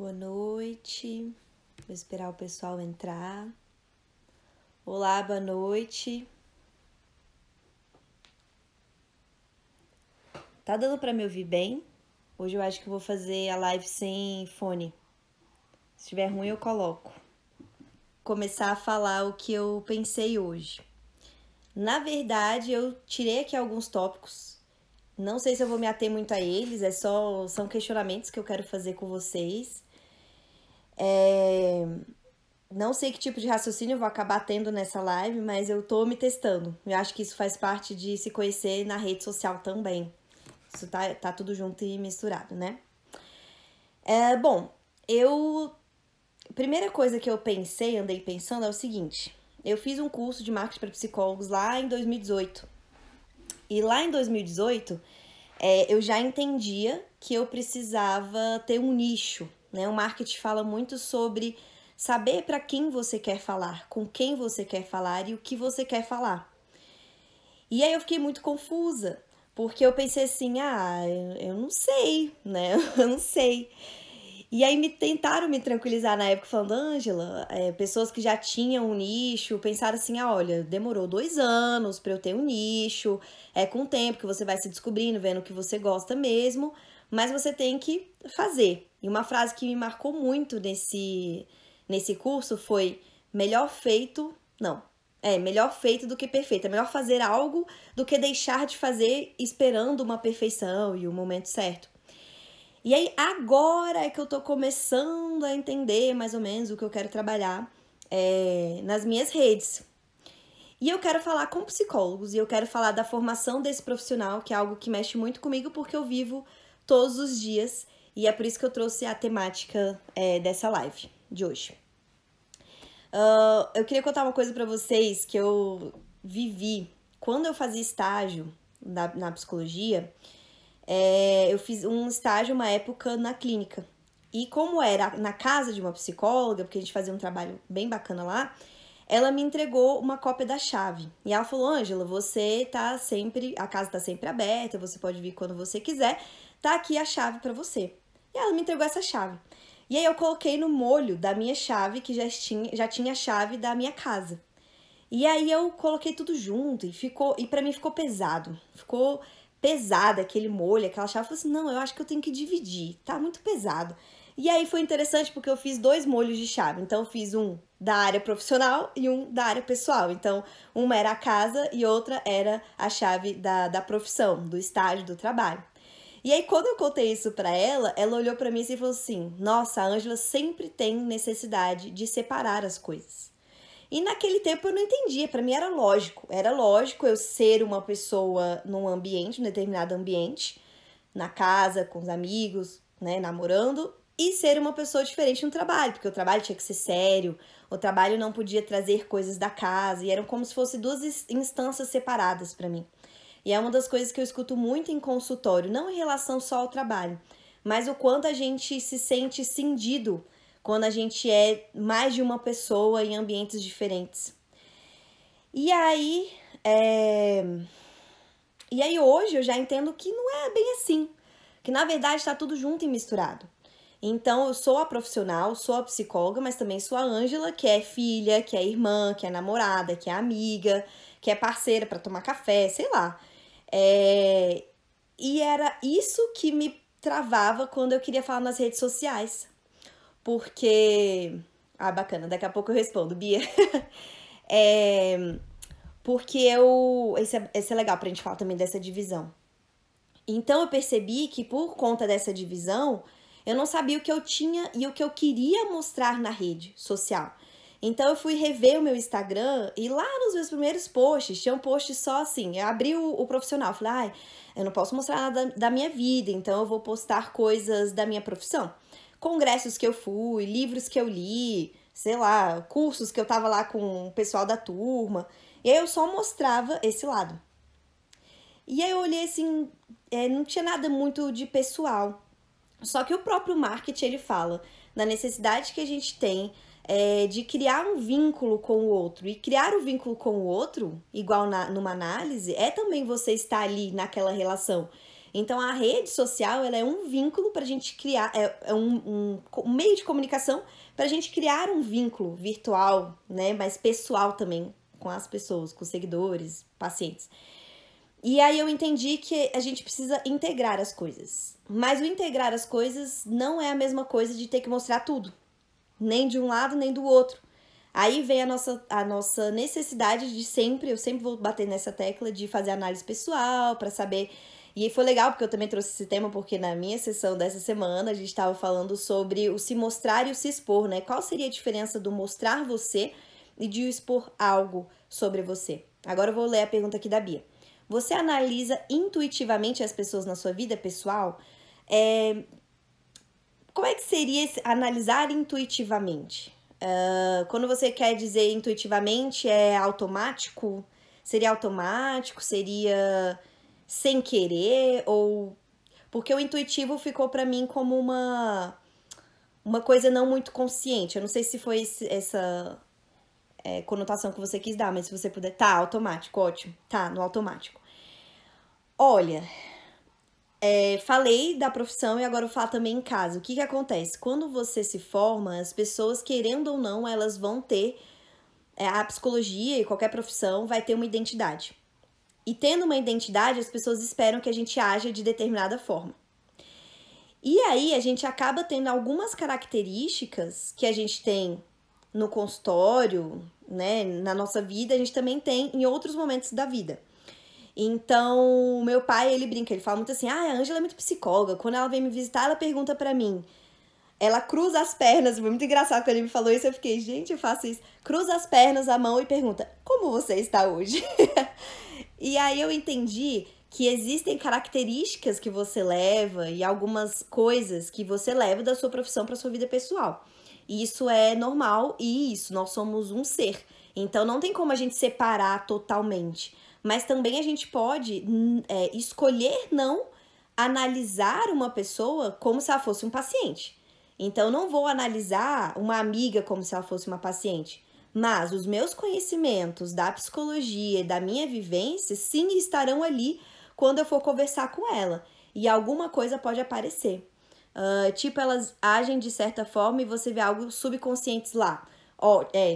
Boa noite. Vou esperar o pessoal entrar. Olá, boa noite. Tá dando pra me ouvir bem? Hoje eu acho que eu vou fazer a live sem fone. Se estiver ruim, eu coloco. Começar a falar o que eu pensei hoje. Na verdade, eu tirei aqui alguns tópicos. Não sei se eu vou me ater muito a eles, são questionamentos que eu quero fazer com vocês. Não sei que tipo de raciocínio eu vou acabar tendo nessa live, mas eu tô me testando. Eu acho que isso faz parte de se conhecer na rede social também. Isso tá tudo junto e misturado, né? Bom, primeira coisa que eu andei pensando é o seguinte. Eu fiz um curso de marketing para psicólogos lá em 2018. E lá em 2018, eu já entendia que eu precisava ter um nicho, né? O marketing fala muito sobre saber para quem você quer falar, com quem você quer falar e o que você quer falar. E aí eu fiquei muito confusa, porque eu pensei assim, eu não sei, né? Eu não sei. E aí tentaram me tranquilizar na época, falando, Ângela, pessoas que já tinham um nicho, pensaram assim, olha, demorou 2 anos pra eu ter um nicho, com o tempo que você vai se descobrindo, vendo o que você gosta mesmo, mas você tem que fazer. E uma frase que me marcou muito nesse curso foi, melhor feito do que perfeito. É melhor fazer algo do que deixar de fazer esperando uma perfeição e o momento certo. E aí, agora é que eu tô começando a entender mais ou menos o que eu quero trabalhar nas minhas redes. E eu quero falar com psicólogos e eu quero falar da formação desse profissional, que é algo que mexe muito comigo porque eu vivo todos os dias. E é por isso que eu trouxe a temática dessa live de hoje. Eu queria contar uma coisa pra vocês que eu vivi. Quando eu fazia estágio na psicologia, eu fiz um estágio uma época na clínica. E como era na casa de uma psicóloga, porque a gente fazia um trabalho bem bacana lá, ela me entregou uma cópia da chave. E ela falou, Ângela, a casa tá sempre aberta, você pode vir quando você quiser, tá aqui a chave pra você. E ela me entregou essa chave. E aí eu coloquei no molho da minha chave, que já tinha a chave da minha casa. E aí eu coloquei tudo junto e pra mim ficou pesado. Ficou pesado aquele molho, aquela chave. Eu falei assim, não, eu acho que eu tenho que dividir, tá muito pesado. E aí foi interessante porque eu fiz 2 molhos de chave. Então eu fiz um da área profissional e um da área pessoal. Então uma era a casa e outra era a chave da profissão, do estágio, do trabalho. E aí, quando eu contei isso pra ela olhou pra mim e falou assim, nossa, a Ângela sempre tem necessidade de separar as coisas. E naquele tempo eu não entendia, pra mim era lógico eu ser uma pessoa num determinado ambiente, na casa, com os amigos, né, namorando, e ser uma pessoa diferente no trabalho, porque o trabalho tinha que ser sério, o trabalho não podia trazer coisas da casa, e eram como se fossem 2 instâncias separadas pra mim. E é uma das coisas que eu escuto muito em consultório, não em relação só ao trabalho, mas o quanto a gente se sente cindido quando a gente é mais de uma pessoa em ambientes diferentes. E aí hoje eu já entendo que não é bem assim, que na verdade está tudo junto e misturado. Então eu sou a profissional, sou a psicóloga, mas também sou a Ângela, que é filha, que é irmã, que é namorada, que é amiga, que é parceira para tomar café, sei lá. E era isso que me travava quando eu queria falar nas redes sociais. Porque... bacana, daqui a pouco eu respondo, Bia. Porque esse é legal pra gente falar também dessa divisão. Então eu percebi que por conta dessa divisão, eu não sabia o que eu tinha e o que eu queria mostrar na rede social. Então eu fui rever o meu Instagram e lá nos meus primeiros posts, tinha um post só assim, eu abri o profissional, falei, eu não posso mostrar nada da minha vida, então eu vou postar coisas da minha profissão. Congressos que eu fui, livros que eu li, sei lá, cursos que eu tava lá com o pessoal da turma. E aí eu só mostrava esse lado. E aí eu olhei assim, não tinha nada muito de pessoal. Só que o próprio marketing, ele fala da necessidade que a gente tem de criar um vínculo com o outro. E criar o vínculo com o outro, igual numa análise, é também você estar ali naquela relação. Então, a rede social, ela é um vínculo pra gente criar, é um meio de comunicação pra gente criar um vínculo virtual, né, mas pessoal também, com as pessoas, com os seguidores, pacientes. E aí eu entendi que a gente precisa integrar as coisas. Mas o integrar as coisas não é a mesma coisa de ter que mostrar tudo, nem de um lado nem do outro. Aí vem a nossa necessidade de sempre, eu sempre vou bater nessa tecla de fazer análise pessoal para saber. E foi legal porque eu também trouxe esse tema, porque na minha sessão dessa semana a gente estava falando sobre o se mostrar e o se expor, né? Qual seria a diferença do mostrar você e de expor algo sobre você? Agora eu vou ler a pergunta aqui da Bia. Você analisa intuitivamente as pessoas na sua vida pessoal? Como é que seria analisar intuitivamente? Quando você quer dizer intuitivamente, é automático? Seria automático? Seria sem querer? Ou... Porque o intuitivo ficou pra mim como uma coisa não muito consciente. Eu não sei se foi essa conotação que você quis dar, mas se você puder... Tá, automático, ótimo. Tá, no automático. Olha, falei da profissão e agora eu falo também em casa. O que acontece? Quando você se forma, as pessoas, querendo ou não, elas vão ter... a psicologia e qualquer profissão vai ter uma identidade. E tendo uma identidade, as pessoas esperam que a gente haja de determinada forma. E aí a gente acaba tendo algumas características que a gente tem no consultório, né, na nossa vida, a gente também tem em outros momentos da vida. Então, meu pai, ele brinca, ele fala muito assim, a Ângela é muito psicóloga, quando ela vem me visitar, ela pergunta pra mim, ela cruza as pernas, foi muito engraçado quando ele me falou isso, eu fiquei, gente, eu faço isso, cruza as pernas, a mão e pergunta, como você está hoje? E aí eu entendi que existem características que você leva e algumas coisas que você leva da sua profissão para sua vida pessoal. E isso é normal e isso, nós somos um ser. Então não tem como a gente separar totalmente. Mas também a gente pode escolher não analisar uma pessoa como se ela fosse um paciente. Então eu não vou analisar uma amiga como se ela fosse uma paciente. Mas os meus conhecimentos da psicologia e da minha vivência, sim, estarão ali quando eu for conversar com ela. E alguma coisa pode aparecer. Tipo, elas agem de certa forma e você vê algo subconscientes lá.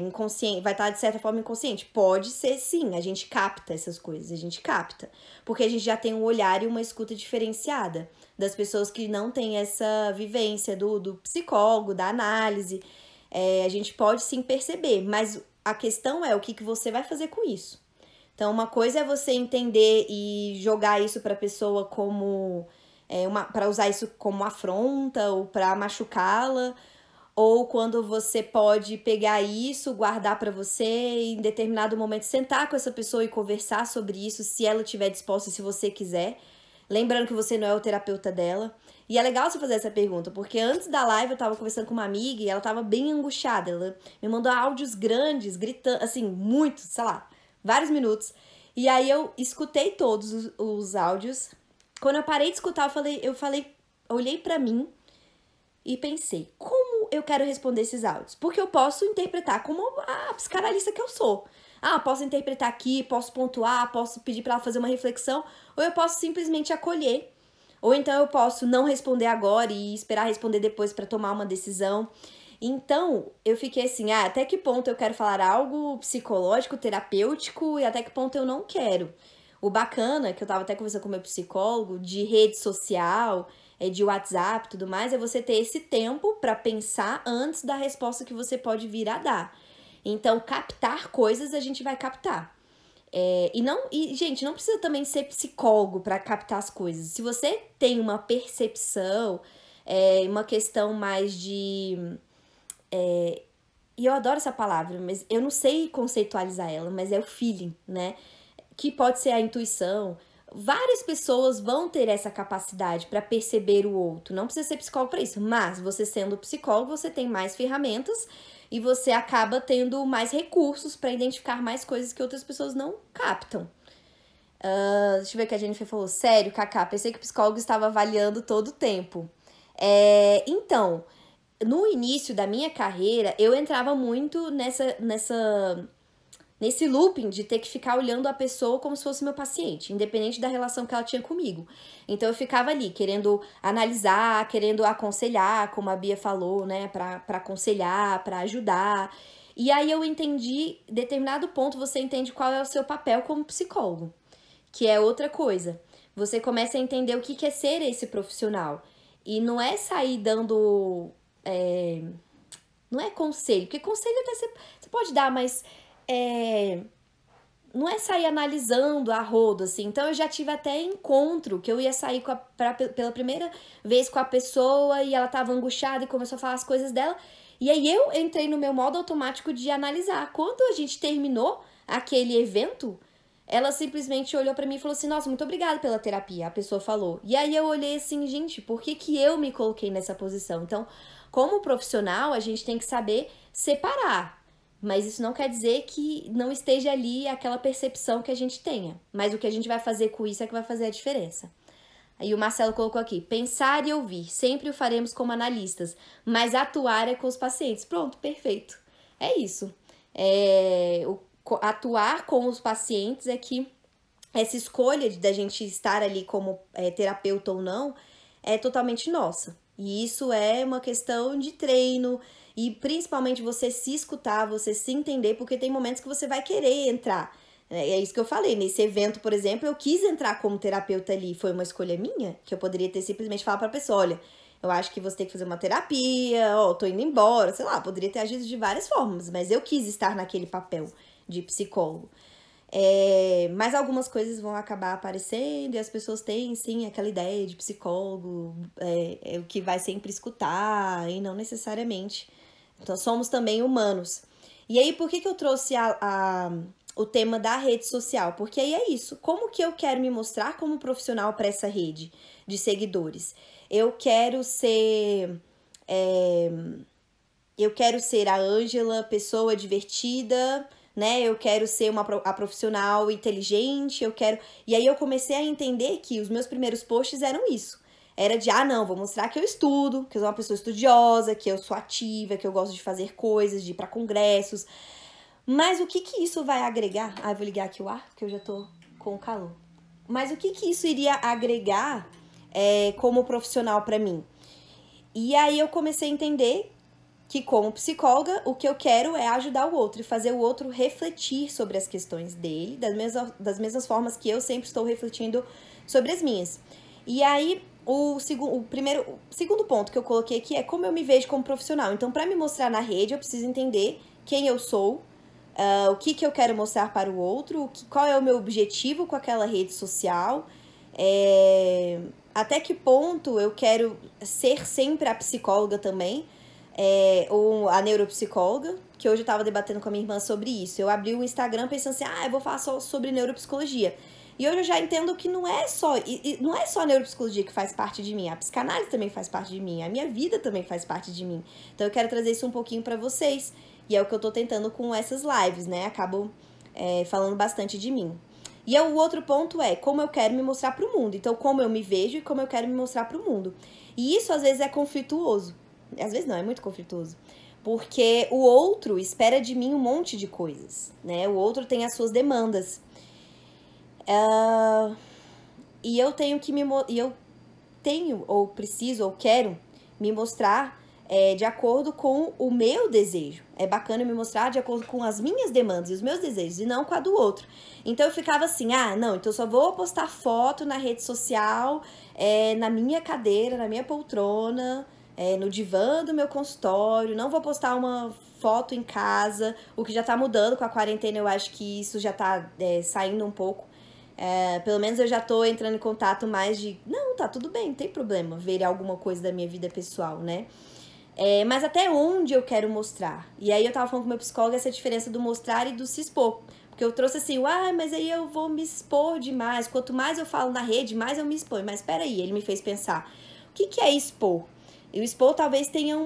Inconsciente, vai estar de certa forma inconsciente? Pode ser sim, a gente capta essas coisas, a gente capta. Porque a gente já tem um olhar e uma escuta diferenciada das pessoas que não têm essa vivência do psicólogo, da análise. A gente pode sim perceber, mas a questão é o que você vai fazer com isso. Então, uma coisa é você entender e jogar isso para a pessoa como para usar isso como afronta ou para machucá-la, ou quando você pode pegar isso, guardar para você e em determinado momento sentar com essa pessoa e conversar sobre isso, se ela estiver disposta, se você quiser. Lembrando que você não é o terapeuta dela. E é legal você fazer essa pergunta, porque antes da live eu tava conversando com uma amiga e ela tava bem angustiada. Ela me mandou áudios grandes, gritando, assim, muitos, sei lá, vários minutos. E aí eu escutei todos os áudios. Quando eu parei de escutar, olhei pra mim e pensei, como eu quero responder esses áudios? Porque eu posso interpretar como a psicanalista que eu sou. Posso interpretar aqui, posso pontuar, posso pedir pra ela fazer uma reflexão, ou eu posso simplesmente acolher. Ou então eu posso não responder agora e esperar responder depois pra tomar uma decisão. Então, eu fiquei assim, até que ponto eu quero falar algo psicológico, terapêutico e até que ponto eu não quero. O bacana, que eu tava até conversando com o meu psicólogo, de rede social, de WhatsApp e tudo mais, é você ter esse tempo pra pensar antes da resposta que você pode vir a dar. Então, captar coisas a gente vai captar. Gente, não precisa também ser psicólogo para captar as coisas. Se você tem uma percepção, uma questão mais de... E eu adoro essa palavra, mas eu não sei conceitualizar ela, mas é o feeling, né? Que pode ser a intuição. Várias pessoas vão ter essa capacidade para perceber o outro. Não precisa ser psicólogo para isso, mas você sendo psicólogo, você tem mais ferramentas e você acaba tendo mais recursos para identificar mais coisas que outras pessoas não captam. Deixa eu ver o que a Jennifer falou. Sério, Cacá, pensei que o psicólogo estava avaliando todo o tempo. Então, no início da minha carreira, eu entrava muito nessa nesse looping de ter que ficar olhando a pessoa como se fosse meu paciente, independente da relação que ela tinha comigo. Então eu ficava ali, querendo analisar, querendo aconselhar, como a Bia falou, né, pra aconselhar, pra ajudar. E aí eu entendi, determinado ponto você entende qual é o seu papel como psicólogo, que é outra coisa. Você começa a entender o que é ser esse profissional. E não é sair dando... não é conselho, porque conselho até você pode dar, mas não é sair analisando a rodo, assim. Então eu já tive até encontro que eu ia sair pela primeira vez com a pessoa e ela tava angustiada e começou a falar as coisas dela. E aí eu entrei no meu modo automático de analisar. Quando a gente terminou aquele evento, ela simplesmente olhou pra mim e falou assim, nossa, muito obrigada pela terapia, a pessoa falou. E aí eu olhei assim, gente, por que que eu me coloquei nessa posição? Então, como profissional, a gente tem que saber separar. Mas isso não quer dizer que não esteja ali aquela percepção que a gente tenha. Mas o que a gente vai fazer com isso é que vai fazer a diferença. Aí o Marcelo colocou aqui, pensar e ouvir, sempre o faremos como analistas, mas atuar é com os pacientes. Pronto, perfeito. É isso. Atuar com os pacientes é que essa escolha da gente estar ali como terapeuta ou não é totalmente nossa. E isso é uma questão de treino e principalmente você se escutar, você se entender, porque tem momentos que você vai querer entrar. É isso que eu falei, nesse evento, por exemplo, eu quis entrar como terapeuta ali, foi uma escolha minha, que eu poderia ter simplesmente falado pra pessoa, olha, eu acho que você tem que fazer uma terapia, tô indo embora, sei lá, poderia ter agido de várias formas, mas eu quis estar naquele papel de psicólogo. Mas algumas coisas vão acabar aparecendo e as pessoas têm, sim, aquela ideia de psicólogo, o que vai sempre escutar e não necessariamente. Então, somos também humanos. E aí, por que eu trouxe o tema da rede social? Porque aí é isso. Como que eu quero me mostrar como profissional para essa rede de seguidores? Eu quero ser a Ângela, pessoa divertida, né? Eu quero ser a profissional inteligente, E aí eu comecei a entender que os meus primeiros posts eram isso. Era de, não, vou mostrar que eu estudo, que eu sou uma pessoa estudiosa, que eu sou ativa, que eu gosto de fazer coisas, de ir pra congressos. Mas o que isso vai agregar? Eu vou ligar aqui o ar, porque eu já tô com calor. Mas o que isso iria agregar como profissional pra mim? E aí eu comecei a entender que como psicóloga, o que eu quero é ajudar o outro e fazer o outro refletir sobre as questões dele, das mesmas formas que eu sempre estou refletindo sobre as minhas. E aí, o segundo ponto que eu coloquei aqui é como eu me vejo como profissional. Então, para me mostrar na rede, eu preciso entender quem eu sou, o que eu quero mostrar para o outro, qual é o meu objetivo com aquela rede social, até que ponto eu quero ser sempre a psicóloga também, ou a neuropsicóloga, que hoje eu tava debatendo com a minha irmã sobre isso. Eu abri o Instagram pensando assim, eu vou falar só sobre neuropsicologia. E hoje eu já entendo que não é só a neuropsicologia que faz parte de mim, a psicanálise também faz parte de mim, a minha vida também faz parte de mim. Então eu quero trazer isso um pouquinho pra vocês, e é o que eu tô tentando com essas lives, né? Acabo falando bastante de mim. E o outro ponto é como eu quero me mostrar pro mundo. Então, como eu me vejo e como eu quero me mostrar pro mundo. E isso, às vezes, é conflituoso. Às vezes não, é muito conflituoso. Porque o outro espera de mim um monte de coisas, né? O outro tem as suas demandas. E eu tenho, ou preciso, ou quero me mostrar de acordo com o meu desejo. É bacana me mostrar de acordo com as minhas demandas e os meus desejos, e não com a do outro. Então eu ficava assim, não, então eu só vou postar foto na rede social, na minha cadeira, na minha poltrona, no divã do meu consultório, não vou postar uma foto em casa, o que já tá mudando com a quarentena, eu acho que isso já tá saindo um pouco. Pelo menos eu já tô entrando em contato mais de, não, tá tudo bem, não tem problema ver alguma coisa da minha vida pessoal, né? Mas até onde eu quero mostrar? E aí eu tava falando com meu psicólogo essa diferença do mostrar e do se expor. Porque eu trouxe assim, mas aí eu vou me expor demais. Quanto mais eu falo na rede, mais eu me exponho. Mas peraí, ele me fez pensar, o que é expor? E o expor talvez tenha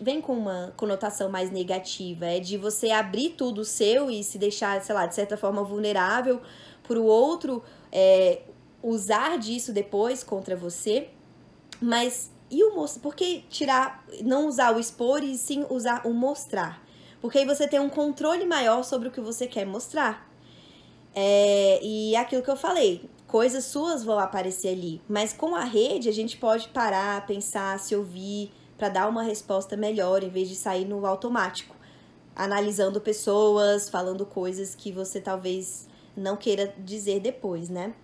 vem com uma conotação mais negativa. É de você abrir tudo seu e se deixar, sei lá, de certa forma vulnerável pro outro usar disso depois contra você. Mas e o mostrar? Por que não usar o expor e sim usar o mostrar? Porque aí você tem um controle maior sobre o que você quer mostrar. E aquilo que eu falei, coisas suas vão aparecer ali, mas com a rede a gente pode parar, pensar, se ouvir, para dar uma resposta melhor, em vez de sair no automático, analisando pessoas, falando coisas que você talvez não queira dizer depois, né?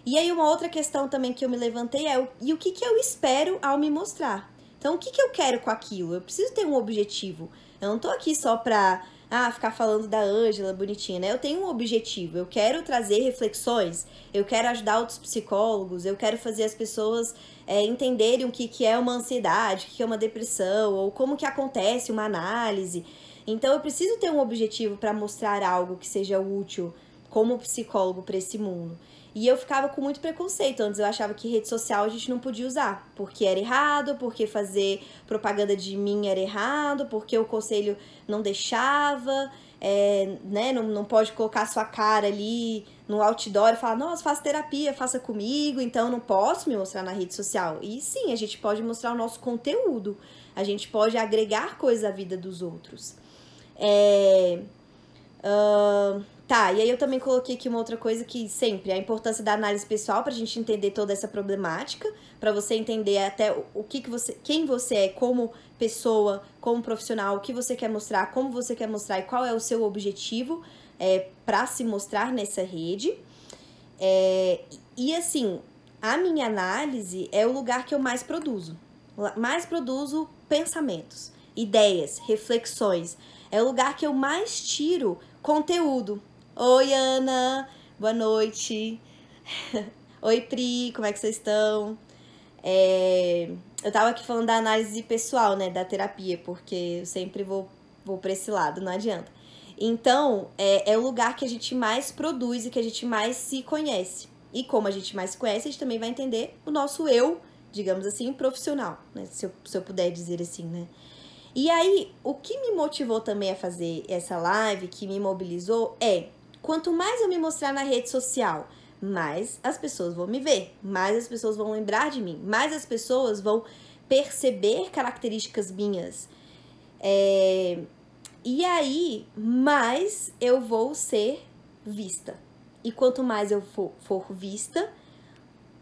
E aí uma outra questão também que eu me levantei é e o que eu espero ao me mostrar? Então, o que eu quero com aquilo? Eu preciso ter um objetivo. Eu não tô aqui só pra ficar falando da Ângela bonitinha, né? Eu tenho um objetivo. Eu quero trazer reflexões, eu quero ajudar outros psicólogos, eu quero fazer as pessoas entenderem o que é uma ansiedade, o que é uma depressão, ou como que acontece uma análise. Então, eu preciso ter um objetivo para mostrar algo que seja útil como psicólogo para esse mundo. E eu ficava com muito preconceito. Antes eu achava que rede social a gente não podia usar, porque era errado, porque fazer propaganda de mim era errado, porque o conselho não deixava, né? Não pode colocar sua cara ali no outdoor e falar, nossa, faça terapia, faça comigo, então não posso me mostrar na rede social. E sim, a gente pode mostrar o nosso conteúdo, a gente pode agregar coisas à vida dos outros. Tá, e aí eu também coloquei aqui uma outra coisa que sempre, a importância da análise pessoal pra gente entender toda essa problemática, pra você entender até quem você é como pessoa, como profissional, o que você quer mostrar, como você quer mostrar e qual é o seu objetivo pra se mostrar nessa rede. E assim, a minha análise é o lugar que eu mais produzo pensamentos, ideias, reflexões. É o lugar que eu mais tiro conteúdo. Oi, Ana, boa noite. Oi, Pri, como é que vocês estão? Eu tava aqui falando da análise pessoal, né, da terapia, porque eu sempre vou pra esse lado, não adianta. Então, é o lugar que a gente mais produz e que a gente mais se conhece. E como a gente mais se conhece, a gente também vai entender o nosso eu, digamos assim, profissional, né, se eu puder dizer assim, né. E aí, o que me motivou também a fazer essa live, que me mobilizou, quanto mais eu me mostrar na rede social, mais as pessoas vão me ver, mais as pessoas vão lembrar de mim, mais as pessoas vão perceber características minhas. E aí, mais eu vou ser vista. E quanto mais eu for vista,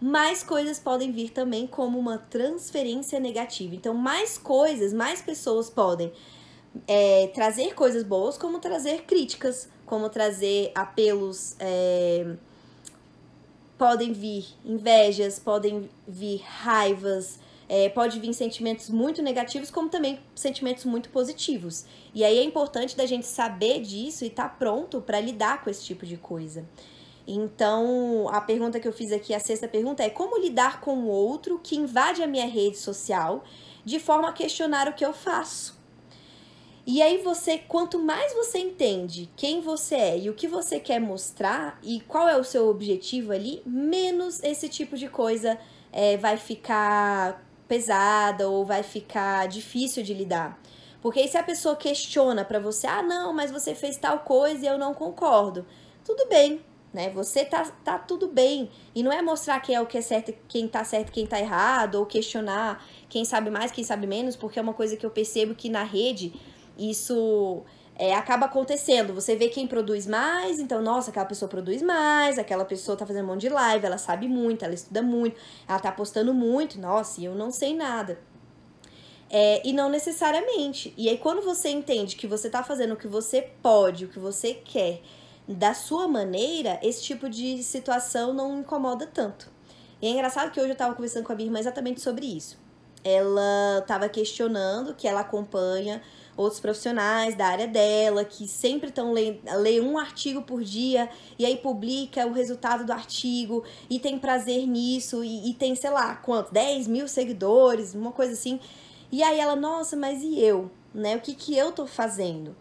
mais coisas podem vir também como uma transferência negativa. Então, mais coisas, mais pessoas podem trazer coisas boas, como trazer críticas, como trazer apelos, podem vir invejas, podem vir raivas, pode vir sentimentos muito negativos, como também sentimentos muito positivos. E aí é importante da gente saber disso e estar pronto para lidar com esse tipo de coisa. Então, a pergunta que eu fiz aqui, a sexta pergunta é: como lidar com o outro que invade a minha rede social de forma a questionar o que eu faço? E aí quanto mais você entende quem você é e o que você quer mostrar e qual é o seu objetivo ali, menos esse tipo de coisa vai ficar pesada ou vai ficar difícil de lidar. Porque aí se a pessoa questiona pra você, não, mas você fez tal coisa e eu não concordo. Tudo bem, né? Você tá tudo bem. E não é mostrar quem é o que é certo, quem tá certo, quem tá errado, ou questionar quem sabe mais, quem sabe menos, porque é uma coisa que eu percebo que na rede isso acaba acontecendo. Você vê quem produz mais, então, nossa, aquela pessoa produz mais, aquela pessoa tá fazendo um monte de live, ela sabe muito, ela estuda muito, ela tá postando muito, nossa, e eu não sei nada. E não necessariamente. E aí, quando você entende que você tá fazendo o que você pode, o que você quer, da sua maneira, esse tipo de situação não incomoda tanto. E é engraçado que hoje eu tava conversando com a minha irmã exatamente sobre isso. Ela tava questionando que ela acompanha outros profissionais da área dela, que sempre estão lê um artigo por dia, e aí publica o resultado do artigo, e tem prazer nisso, e tem, sei lá, quanto? 10 mil seguidores, uma coisa assim. E aí ela, nossa, mas e eu? Né? O que eu tô fazendo?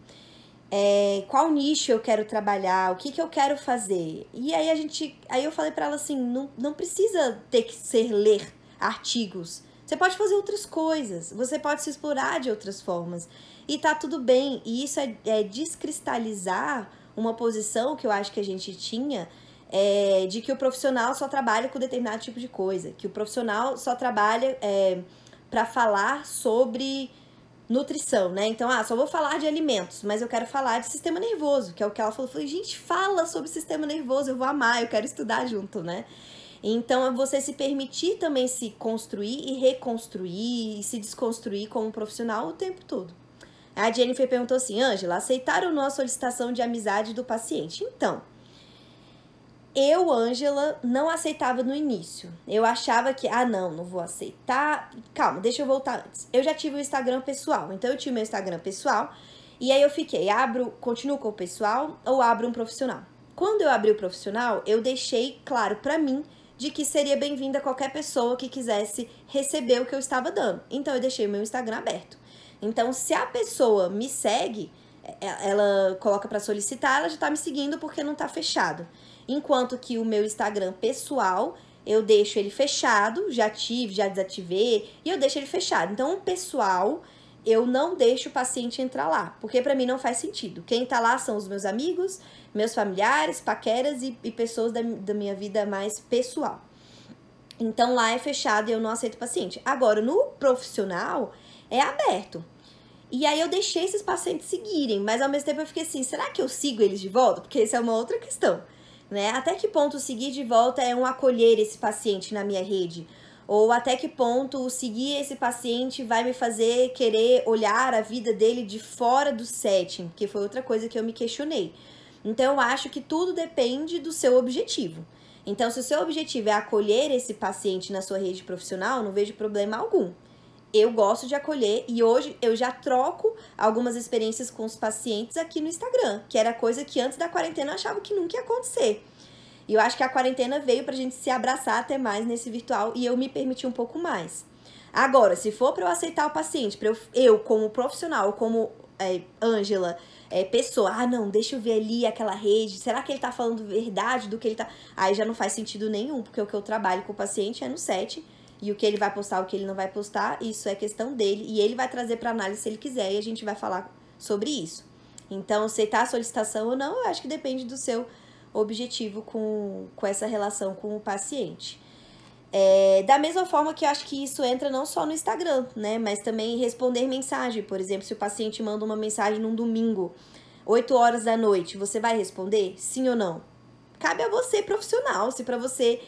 Qual nicho eu quero trabalhar? O que eu quero fazer? E aí eu falei pra ela assim, não precisa ter que ler artigos. Você pode fazer outras coisas, você pode se explorar de outras formas. E tá tudo bem. E isso é descristalizar uma posição que eu acho que a gente tinha, de que o profissional só trabalha com determinado tipo de coisa. Que o profissional só trabalha para falar sobre nutrição, né? Então, só vou falar de alimentos, mas eu quero falar de sistema nervoso, que é o que ela falou. Eu falei, gente, fala sobre sistema nervoso, eu vou amar, eu quero estudar junto, né? Então, é você se permitir também se construir e reconstruir e se desconstruir como profissional o tempo todo. A Jennifer perguntou assim, Ângela, aceitar ou não a solicitação de amizade do paciente? Então, eu, Ângela, não aceitava no início. Eu achava que, não vou aceitar. Calma, deixa eu voltar antes. Eu já tive o Instagram pessoal, então eu tinha meu Instagram pessoal e aí eu fiquei, continuo com o pessoal ou abro um profissional? Quando eu abri o profissional, eu deixei claro pra mim de que seria bem-vinda qualquer pessoa que quisesse receber o que eu estava dando. Então, eu deixei o meu Instagram aberto. Então, se a pessoa me segue, ela coloca para solicitar, ela já tá me seguindo porque não tá fechado. Enquanto que o meu Instagram pessoal, eu deixo ele fechado, já desativei, e eu deixo ele fechado. Então, o pessoal, eu não deixo o paciente entrar lá, porque para mim não faz sentido. Quem tá lá são os meus amigos, meus familiares, paqueras e pessoas da minha vida mais pessoal. Então, lá é fechado e eu não aceito paciente. Agora, no profissional, é aberto. E aí eu deixei esses pacientes seguirem, mas ao mesmo tempo eu fiquei assim, será que eu sigo eles de volta? Porque essa é uma outra questão, né? Até que ponto seguir de volta é um acolher esse paciente na minha rede? Ou até que ponto seguir esse paciente vai me fazer querer olhar a vida dele de fora do setting? Que foi outra coisa que eu me questionei. Então, eu acho que tudo depende do seu objetivo. Então, se o seu objetivo é acolher esse paciente na sua rede profissional, não vejo problema algum. Eu gosto de acolher e hoje eu já troco algumas experiências com os pacientes aqui no Instagram, que era coisa que antes da quarentena eu achava que nunca ia acontecer. E eu acho que a quarentena veio pra gente se abraçar até mais nesse virtual e eu me permiti um pouco mais. Agora, se for pra eu aceitar o paciente, pra eu como profissional, como Ângela, pessoa, não, deixa eu ver ali aquela rede, será que ele tá falando verdade do que ele tá... Aí já não faz sentido nenhum, porque o que eu trabalho com o paciente é no set, e o que ele vai postar, o que ele não vai postar, isso é questão dele, e ele vai trazer pra análise se ele quiser, e a gente vai falar sobre isso. Então, aceitar a solicitação ou não, eu acho que depende do seu objetivo com essa relação com o paciente. Da mesma forma que eu acho que isso entra não só no Instagram, né? Mas também responder mensagem. Por exemplo, se o paciente manda uma mensagem num domingo, 8 horas da noite, você vai responder? Sim ou não? Cabe a você, profissional. Se para você,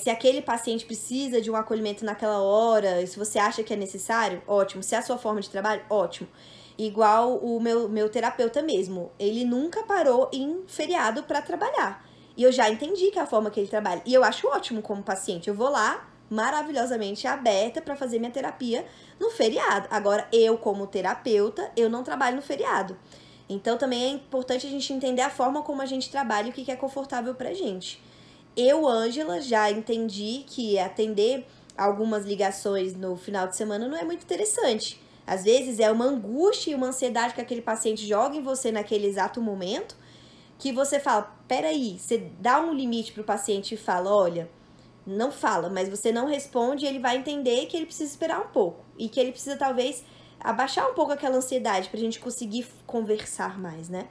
se aquele paciente precisa de um acolhimento naquela hora, se você acha que é necessário, ótimo. Se é a sua forma de trabalho, ótimo. Igual o meu terapeuta mesmo. Ele nunca parou em feriado para trabalhar. E eu já entendi que é a forma que ele trabalha. E eu acho ótimo como paciente. Eu vou lá, maravilhosamente aberta para fazer minha terapia no feriado. Agora, eu como terapeuta, eu não trabalho no feriado. Então, também é importante a gente entender a forma como a gente trabalha e o que é confortável pra gente. Eu, Ângela, já entendi que atender algumas ligações no final de semana não é muito interessante. Às vezes, é uma angústia e uma ansiedade que aquele paciente joga em você naquele exato momento, que você fala, peraí, você dá um limite pro paciente e fala, olha, não fala, mas você não responde e ele vai entender que ele precisa esperar um pouco. E que ele precisa, talvez, abaixar um pouco aquela ansiedade pra gente conseguir conversar mais, né?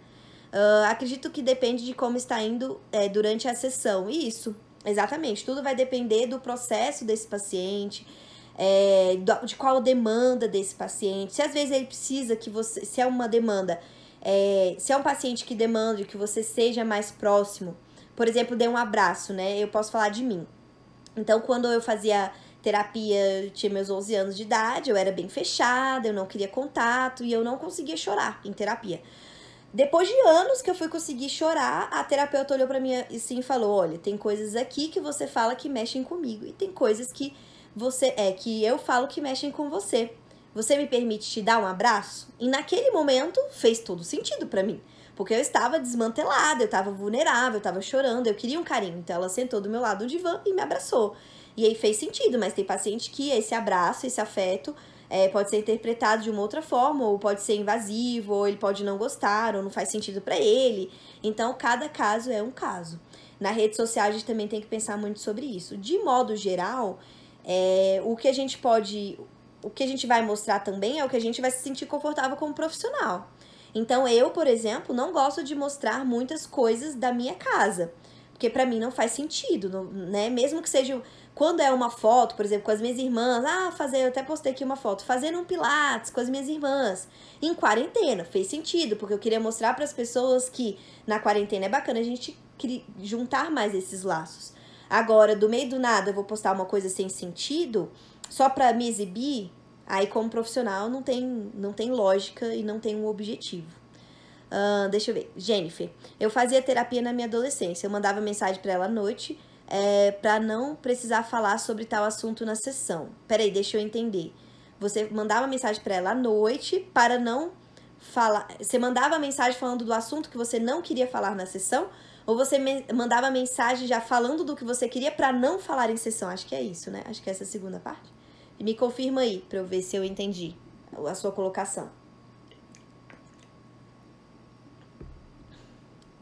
Acredito que depende de como está indo durante a sessão. Isso, exatamente. Tudo vai depender do processo desse paciente, de qual demanda desse paciente. Se às vezes ele precisa que você... Se é uma demanda... se é um paciente que demanda que você seja mais próximo, por exemplo, dê um abraço, né? Eu posso falar de mim. Então, quando eu fazia terapia, eu tinha meus 11 anos de idade, eu era bem fechada, eu não queria contato e eu não conseguia chorar em terapia. Depois de anos que eu fui conseguir chorar, a terapeuta olhou pra mim assim e falou, olha, tem coisas aqui que você fala que mexem comigo e tem coisas que que eu falo que mexem com você. Você me permite te dar um abraço? E naquele momento fez todo sentido pra mim. Porque eu estava desmantelada, eu estava vulnerável, eu estava chorando, eu queria um carinho. Então ela sentou do meu lado no divã e me abraçou. E aí fez sentido, mas tem paciente que esse abraço, esse afeto, pode ser interpretado de uma outra forma, ou pode ser invasivo, ou ele pode não gostar, ou não faz sentido pra ele. Então, cada caso é um caso. Na rede social, a gente também tem que pensar muito sobre isso. De modo geral, o que a gente vai mostrar também é o que a gente vai se sentir confortável como profissional. Então, eu, por exemplo, não gosto de mostrar muitas coisas da minha casa. Porque pra mim não faz sentido, né? Mesmo que seja quando é uma foto, por exemplo, com as minhas irmãs, eu até postei aqui uma foto, fazendo um pilates com as minhas irmãs, em quarentena, fez sentido, porque eu queria mostrar para as pessoas que na quarentena é bacana a gente juntar mais esses laços. Agora, do meio do nada, eu vou postar uma coisa sem sentido, só pra me exibir, aí como profissional não tem lógica e não tem um objetivo. Deixa eu ver. Jennifer, eu fazia terapia na minha adolescência. Eu mandava mensagem pra ela à noite pra não precisar falar sobre tal assunto na sessão. Peraí, deixa eu entender. Você mandava mensagem pra ela à noite para não falar... Você mandava mensagem falando do assunto que você não queria falar na sessão? Ou você mandava mensagem já falando do que você queria pra não falar em sessão? Acho que é isso, né? Acho que é essa segunda parte. E me confirma aí pra eu ver se eu entendi a sua colocação.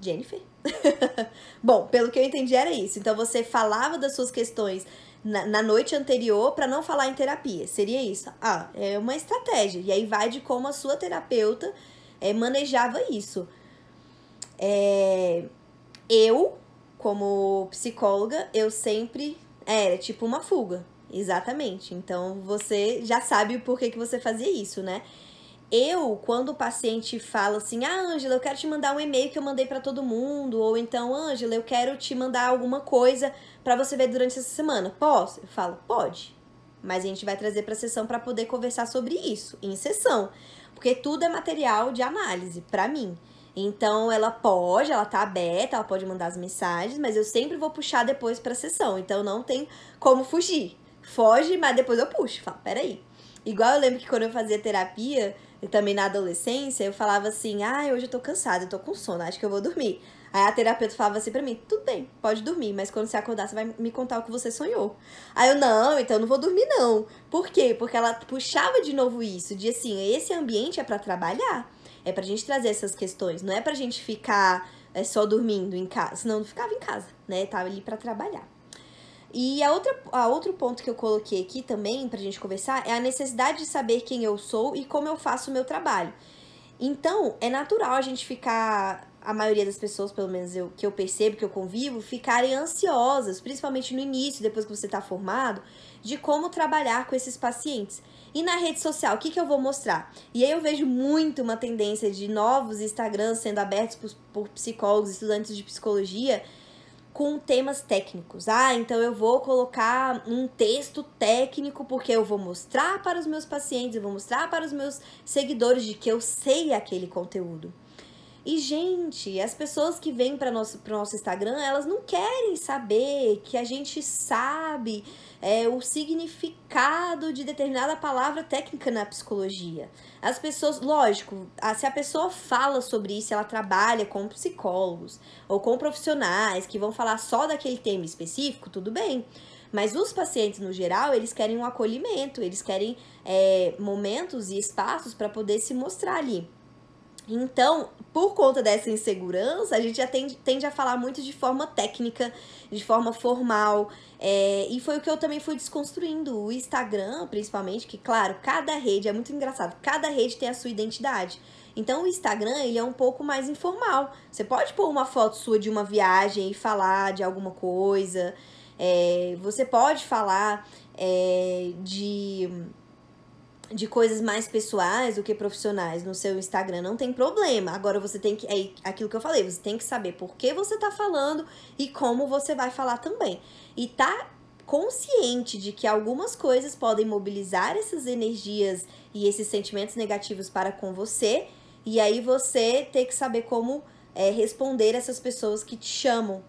Jennifer? Bom, pelo que eu entendi era isso. Então você falava das suas questões na noite anterior para não falar em terapia. Seria isso? É uma estratégia. E aí vai de como a sua terapeuta manejava isso. Eu, como psicóloga, eu sempre... Era tipo uma fuga. Exatamente. Então você já sabe por que você fazia isso, né? Quando o paciente fala assim, Ângela, eu quero te mandar um e-mail que eu mandei pra todo mundo, ou então, Ângela, eu quero te mandar alguma coisa pra você ver durante essa semana. Posso? Eu falo, pode. Mas a gente vai trazer pra sessão pra poder conversar sobre isso, em sessão. Porque tudo é material de análise, pra mim. Então, ela tá aberta, ela pode mandar as mensagens, mas eu sempre vou puxar depois pra sessão. Então, não tem como fugir. Foge, mas depois eu puxo. Falo, peraí. Igual eu lembro que quando eu fazia terapia... E também na adolescência, eu falava assim, hoje eu tô cansada, eu tô com sono, acho que eu vou dormir. Aí a terapeuta falava assim pra mim, tudo bem, pode dormir, mas quando você acordar, você vai me contar o que você sonhou. Aí eu, não, então eu não vou dormir não. Por quê? Porque ela puxava de novo isso, de assim, esse ambiente é pra trabalhar, é pra gente trazer essas questões, não é pra gente ficar só dormindo em casa, senão eu não ficava em casa, né, tava ali pra trabalhar. E outro ponto que eu coloquei aqui também pra gente conversar é a necessidade de saber quem eu sou e como eu faço o meu trabalho. Então, é natural a gente ficar, a maioria das pessoas, pelo menos que eu percebo, que eu convivo, ficarem ansiosas, principalmente no início, depois que você tá formado, de como trabalhar com esses pacientes. E na rede social, o que eu vou mostrar? E aí eu vejo muito uma tendência de novos Instagrams sendo abertos por psicólogos, estudantes de psicologia, com temas técnicos. Então eu vou colocar um texto técnico porque eu vou mostrar para os meus pacientes, eu vou mostrar para os meus seguidores de que eu sei aquele conteúdo. E, gente, as pessoas que vêm para pro nosso Instagram, elas não querem saber que a gente sabe o significado de determinada palavra técnica na psicologia. As pessoas, lógico, se a pessoa fala sobre isso, ela trabalha com psicólogos ou com profissionais que vão falar só daquele tema específico, tudo bem. Mas os pacientes, no geral, eles querem um acolhimento, eles querem momentos e espaços para poder se mostrar ali. Então, por conta dessa insegurança, a gente já tende a falar muito de forma técnica, de forma formal, e foi o que eu também fui desconstruindo. O Instagram, principalmente, que, claro, cada rede, é muito engraçado, cada rede tem a sua identidade. Então, o Instagram, ele é um pouco mais informal. Você pode pôr uma foto sua de uma viagem e falar de alguma coisa, você pode falar de coisas mais pessoais do que profissionais no seu Instagram, não tem problema. Agora você tem que, aquilo que eu falei, você tem que saber por que você tá falando e como você vai falar também. E tá consciente de que algumas coisas podem mobilizar essas energias e esses sentimentos negativos para com você, e aí você tem que saber como responder essas pessoas que te chamam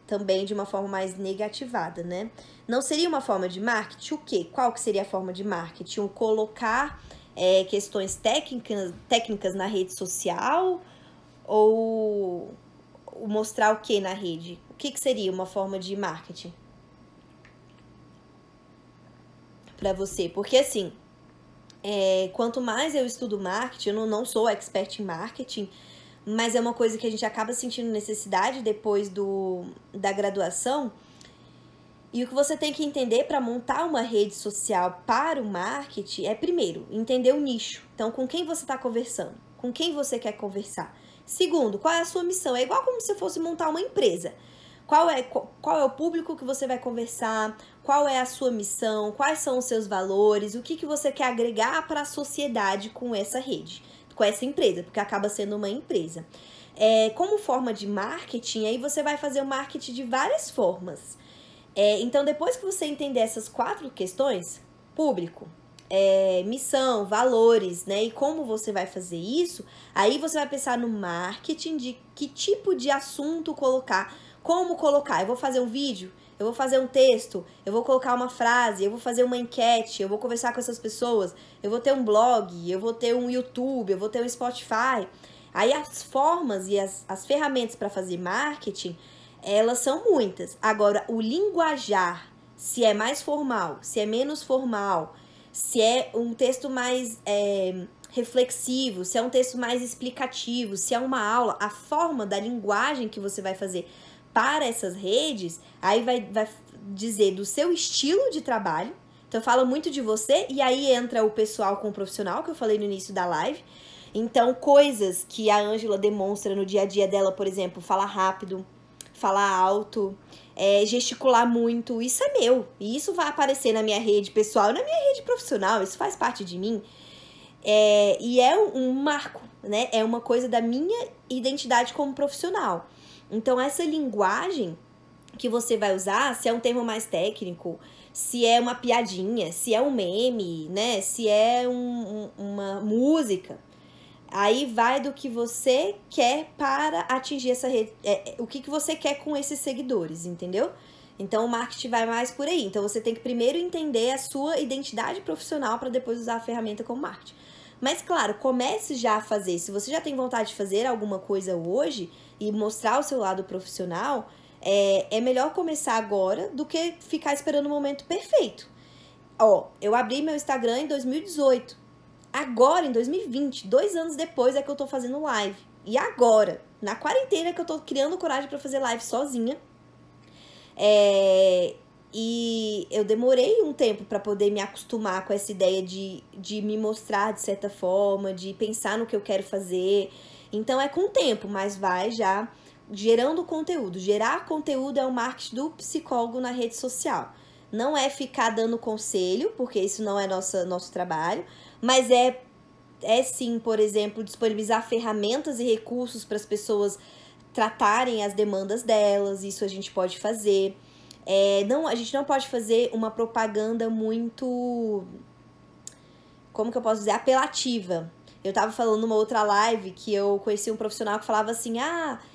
também de uma forma mais negativada, né? Não seria uma forma de marketing? O quê? Qual que seria a forma de marketing? Colocar questões técnicas na rede social? Ou mostrar o que na rede? O que seria uma forma de marketing para você? Porque assim, quanto mais eu estudo marketing, eu não sou expert em marketing, mas é uma coisa que a gente acaba sentindo necessidade depois da graduação. E o que você tem que entender para montar uma rede social para o marketing é, primeiro, entender o nicho. Então, com quem você está conversando? Com quem você quer conversar? Segundo, qual é a sua missão? É igual como se fosse montar uma empresa. qual é o público que você vai conversar, qual é a sua missão, quais são os seus valores, o que você quer agregar para a sociedade com essa rede, com essa empresa, porque acaba sendo uma empresa. Como forma de marketing, aí você vai fazer o marketing de várias formas. Então, depois que você entender essas 4 questões, público, missão, valores, né, e como você vai fazer isso, aí você vai pensar no marketing de que tipo de assunto colocar, como colocar. Eu vou fazer um vídeo, eu vou fazer um texto, eu vou colocar uma frase, eu vou fazer uma enquete, eu vou conversar com essas pessoas, eu vou ter um blog, eu vou ter um YouTube, eu vou ter um Spotify. Aí as formas e as ferramentas para fazer marketing, elas são muitas. Agora, o linguajar, se é mais formal, se é menos formal, se é um texto mais reflexivo, se é um texto mais explicativo, se é uma aula, a forma da linguagem que você vai fazer para essas redes, aí vai dizer do seu estilo de trabalho. Então, fala muito de você, e aí entra o pessoal com o profissional, que eu falei no início da live. Então, coisas que a Ângela demonstra no dia a dia dela, por exemplo, falar rápido, falar alto, gesticular muito, isso é meu. E isso vai aparecer na minha rede pessoal e na minha rede profissional, isso faz parte de mim. E é um marco, né? É uma coisa da minha identidade como profissional. Então, essa linguagem que você vai usar, se é um termo mais técnico, se é uma piadinha, se é um meme, né? Se é uma música, aí vai do que você quer para atingir essa rede, o que você quer com esses seguidores, entendeu? Então, o marketing vai mais por aí. Então, você tem que primeiro entender a sua identidade profissional para depois usar a ferramenta como marketing. Mas, claro, comece já a fazer. Se você já tem vontade de fazer alguma coisa hoje e mostrar o seu lado profissional, é melhor começar agora do que ficar esperando o momento perfeito. Eu abri meu Instagram em 2018. Agora, em 2020, 2 anos depois, é que eu tô fazendo live. E agora, na quarentena, que eu tô criando coragem pra fazer live sozinha. E eu demorei um tempo pra poder me acostumar com essa ideia de me mostrar de certa forma, de pensar no que eu quero fazer. Então, é com o tempo, mas vai já gerando conteúdo. Gerar conteúdo é o marketing do psicólogo na rede social. Não é ficar dando conselho, porque isso não é nosso trabalho, mas é sim, por exemplo, disponibilizar ferramentas e recursos para as pessoas tratarem as demandas delas, isso a gente pode fazer. A gente não pode fazer uma propaganda muito, como que eu posso dizer, apelativa. Eu tava falando numa outra live que eu conheci um profissional que falava assim,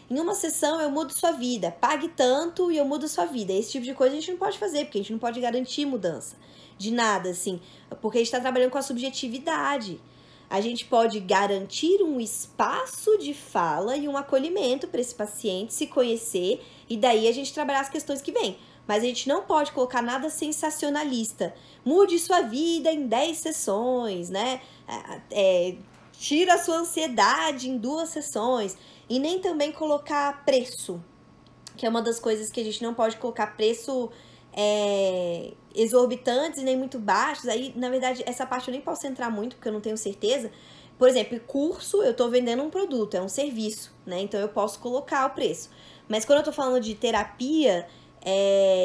em uma sessão eu mudo sua vida, pague tanto e eu mudo sua vida. Esse tipo de coisa a gente não pode fazer, porque a gente não pode garantir mudança de nada, assim, porque a gente tá trabalhando com a subjetividade. A gente pode garantir um espaço de fala e um acolhimento para esse paciente se conhecer e daí a gente trabalhar as questões que vêm. Mas a gente não pode colocar nada sensacionalista. Mude sua vida em 10 sessões, né? Tira a sua ansiedade em 2 sessões. E nem também colocar preço, que é uma das coisas que a gente não pode colocar preço exorbitantes e nem muito baixos. Aí, na verdade, essa parte eu nem posso entrar muito, porque eu não tenho certeza. Por exemplo, curso, eu tô vendendo um produto, é um serviço, né? Então, eu posso colocar o preço. Mas quando eu tô falando de terapia,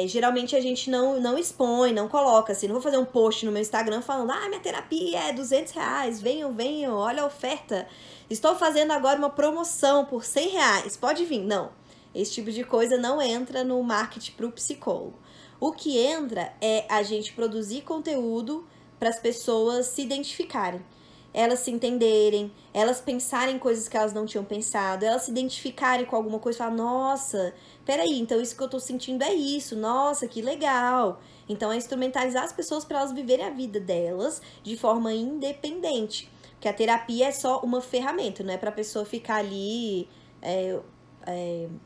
geralmente a gente não expõe, não coloca, assim, não vou fazer um post no meu Instagram falando, minha terapia é R$200, venham, olha a oferta, estou fazendo agora uma promoção por R$100, pode vir. Não, esse tipo de coisa não entra no marketing para o psicólogo. O que entra é a gente produzir conteúdo para as pessoas se identificarem, elas se entenderem, elas pensarem coisas que elas não tinham pensado, elas se identificarem com alguma coisa e falar, nossa, peraí, então isso que eu tô sentindo é isso, nossa, que legal. Então é instrumentalizar as pessoas para elas viverem a vida delas de forma independente, porque a terapia é só uma ferramenta, não é pra pessoa ficar ali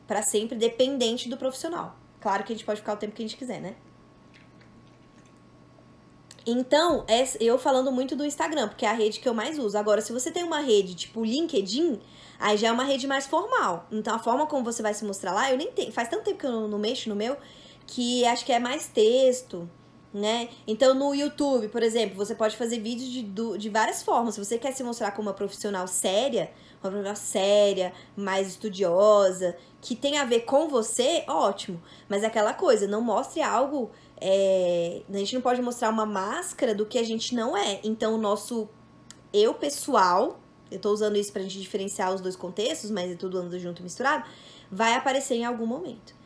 para sempre dependente do profissional. Claro que a gente pode ficar o tempo que a gente quiser, né? Então, eu falando muito do Instagram, porque é a rede que eu mais uso. Agora, se você tem uma rede tipo LinkedIn, aí já é uma rede mais formal. Então, a forma como você vai se mostrar lá, eu nem tenho. Faz tanto tempo que eu não mexo no meu, que acho que é mais texto. né? Então, no YouTube, por exemplo, você pode fazer vídeos de várias formas. Se você quer se mostrar como uma profissional séria, mais estudiosa, que tem a ver com você, ótimo. Mas é aquela coisa, não mostre algo... a gente não pode mostrar uma máscara do que a gente não é. Então, o nosso eu pessoal, eu tô usando isso pra gente diferenciar os dois contextos, mas é tudo andando junto e misturado, vai aparecer em algum momento.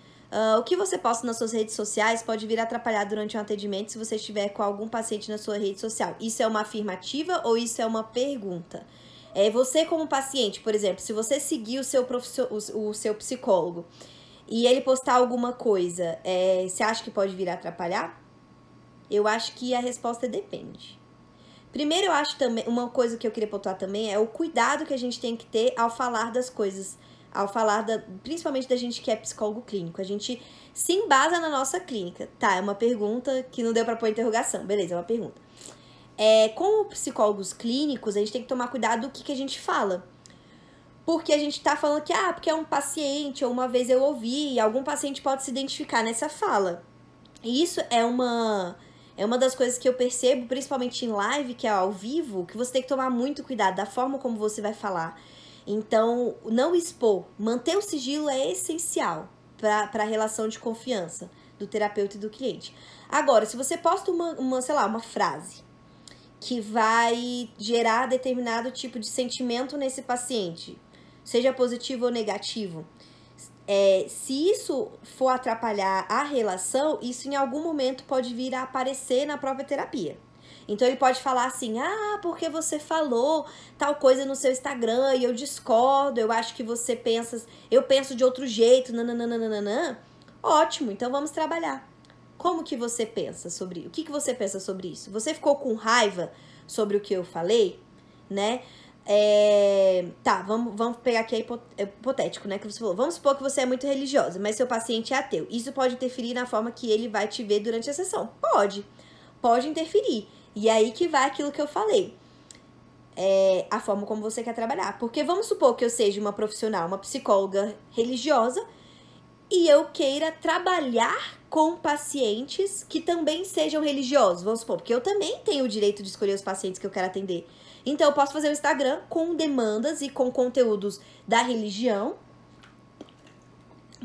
O que você posta nas suas redes sociais pode vir a atrapalhar durante um atendimento se você estiver com algum paciente na sua rede social. Isso é uma afirmativa ou isso é uma pergunta? Você como paciente, por exemplo, se você seguir o seu psicólogo e ele postar alguma coisa, você acha que pode vir a atrapalhar? Eu acho que a resposta depende. Primeiro, eu acho também, uma coisa que eu queria pontuar também é o cuidado que a gente tem que ter ao falar das coisas, ao falar principalmente da gente que é psicólogo clínico. A gente se embasa na nossa clínica. Tá, é uma pergunta que não deu pra pôr interrogação. Beleza, é uma pergunta. Como psicólogos clínicos, a gente tem que tomar cuidado do que a gente fala. Porque a gente tá falando que, porque é um paciente, ou uma vez eu ouvi, e algum paciente pode se identificar nessa fala. E isso é uma das coisas que eu percebo, principalmente em live, que é ao vivo, que você tem que tomar muito cuidado da forma como você vai falar. Então, não expor, manter o sigilo é essencial para a relação de confiança do terapeuta e do cliente. Agora, se você posta uma frase que vai gerar determinado tipo de sentimento nesse paciente, seja positivo ou negativo, se isso for atrapalhar a relação, isso em algum momento pode vir a aparecer na própria terapia. Então ele pode falar assim, porque você falou tal coisa no seu Instagram e eu discordo, eu acho que você pensa, eu penso de outro jeito, nananana. Ótimo, então vamos trabalhar. Como que você pensa sobre isso? O que você pensa sobre isso? Você ficou com raiva sobre o que eu falei, né? Tá, vamos pegar aqui hipotético, né? Que você falou. Vamos supor que você é muito religiosa, mas seu paciente é ateu. Isso pode interferir na forma que ele vai te ver durante a sessão? Pode interferir. E aí que vai aquilo que eu falei. A forma como você quer trabalhar. Porque vamos supor que eu seja uma profissional, uma psicóloga religiosa, e eu queira trabalhar com pacientes que também sejam religiosos, vamos supor, porque eu também tenho o direito de escolher os pacientes que eu quero atender. Então, eu posso fazer um Instagram com demandas e com conteúdos da religião